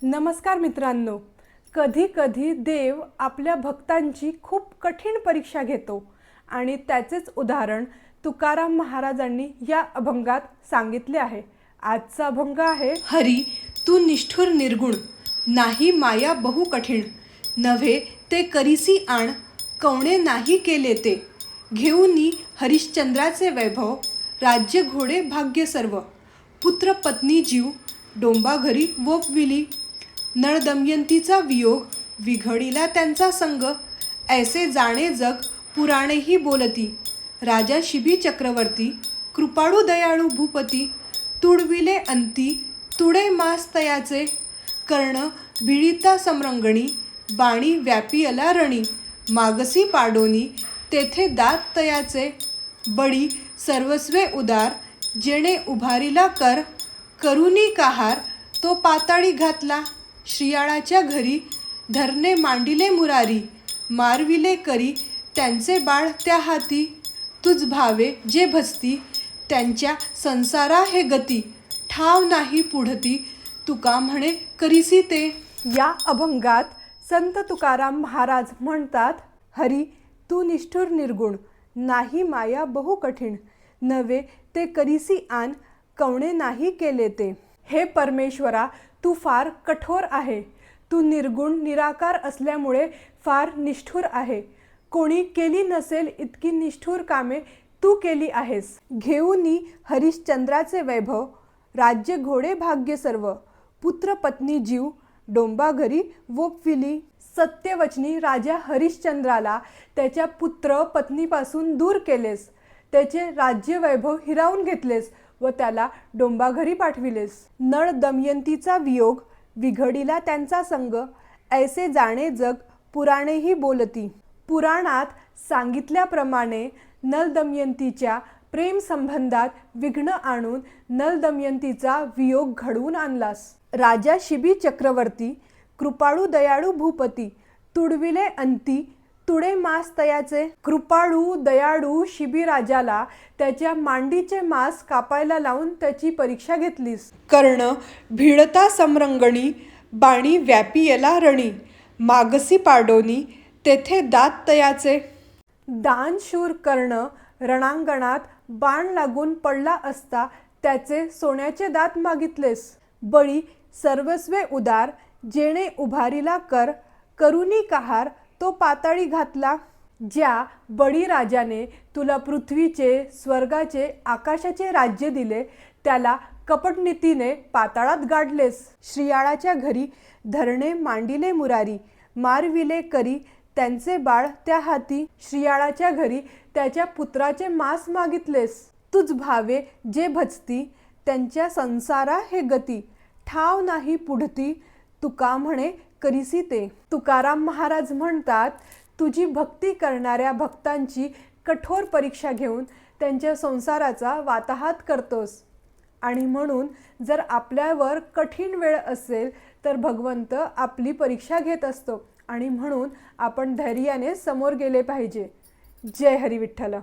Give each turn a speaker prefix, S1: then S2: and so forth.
S1: नमस्कार मित्रांनो, कधी कधी देव आपल्या भक्तांची खूप कठीण परीक्षा घेतो आणि त्याचेच उदाहरण तुकाराम महाराजांनी या अभंगात सांगितले आहे. आजचा अभंग आहे,
S2: हरी तू निष्ठुर निर्गुण, नाही माया बहु कठीण. नव्हे ते करीसी आण, कवणे नाही केले ते. घेऊनी हरिश्चंद्राचे वैभव, राज्य घोडे भाग्य सर्व. पुत्र पत्नी जीव, डोंबा घरी वोपविली. नळ दमयंतीचा वियोग, विघडिला त्यांचा संग. ऐसे जाणे जग, पुराणेही बोलती. राजा शिबी चक्रवर्ती, कृपाळू दयाळू भूपती. तुडविले अंती, तुडे मास तयाचे. कर्ण भिळिता समरंगणी, बाणी व्यापियला रणी. मागसी पाडोनी, तेथे दात तयाचे. बळी सर्वस्वे उदार, जेणे उभारीला कर. करुनी काहार, तो पाताळी घातला. श्रियाळाच्या घरी, धरणे मांडिले मुरारी. मारविले करी, त्यांचे बाळ त्या हाती. तुझ भावे जे भजती, त्यांच्या संसारा हे गती. ठाव नाही पुढती, तुका म्हणे करीसी ते.
S1: या अभंगात संत तुकाराम महाराज म्हणतात, हरी तू निष्ठुर निर्गुण, नाही माया बहु कठीण. नव्हे ते करीसी आण, कवणे नाही केले ते. हे परमेश्वरा, तू फार कठोर आहे. तू निर्गुण निराकार असल्यामुळे फार निष्ठुर आहे. कोणी केली नसेल इतकी निष्ठुर कामे तू केली आहेस. घेऊनी हरिश्चंद्राचे वैभव, राज्य घोडे भाग्य सर्व. पुत्र पत्नी जीव, डोंबा घरी वोपविली. सत्यवचनी राजा हरिश्चंद्राला त्याच्या पुत्र पत्नीपासून दूर केलेस. त्याचे राज्य वैभव हिरावून घेतलेस व त्याला डोंबाघरी पाठविलेस. नळ दमयंतीचा वियोग, विघडिला त्यांचा संग. ऐसे जाणे जग, पुराणेही बोलती. पुराणात सांगितल्याप्रमाणे नल दमयंतीच्या प्रेम संबंधात विघ्न आणून नल दमयंतीचा वियोग घडवून आणलास. राजा शिबी चक्रवर्ती, कृपाळू दयाळू भूपती. तुडविले अंती, तुडे मास तयाचे. कृपाळू दयाळू शिबी राजाला त्याच्या मांडीचे मांस कापायला लावून त्याची परीक्षा घेतलीस.
S2: कर्ण भिळता समरंगणी, बाणी व्यापियला रणी. मागसी पाडोनी, तेथे दात तयाचे.
S1: दानशूर कर्ण रणांगणात बाण लागून पडला असता त्याचे सोन्याचे दात मागितलेस. बळी सर्वस्वे उदार, जेणे उभारीला कर. करुनी काहार, तो पाताळी घातला. ज्या बळीराजाने तुला पृथ्वीचे, स्वर्गाचे, आकाशाचे राज्य दिले, त्याला कपटनीतीने पाताळात गाडलेस. श्रियाळाच्या घरी, धरणे मांडिले मुरारी. मारविले करी, त्यांचे बाळ त्या हाती. श्रियाळाच्या घरी त्याच्या पुत्राचे मांस मागितलेस. तुझ भावे जे भजती, त्यांच्या संसारा हे गती. ठाव नाही पुढती, तुका म्हणे करीसी ते. तुकाराम महाराज म्हणतात, तुझी भक्ती करणाऱ्या भक्तांची कठोर परीक्षा घेऊन त्यांच्या संसाराचा वाताहात करतोस. आणि म्हणून जर आपल्यावर कठीण वेळ असेल तर भगवंत आपली परीक्षा घेत असतो आणि म्हणून आपण धैर्याने समोर गेले पाहिजे. जय हरी विठ्ठल.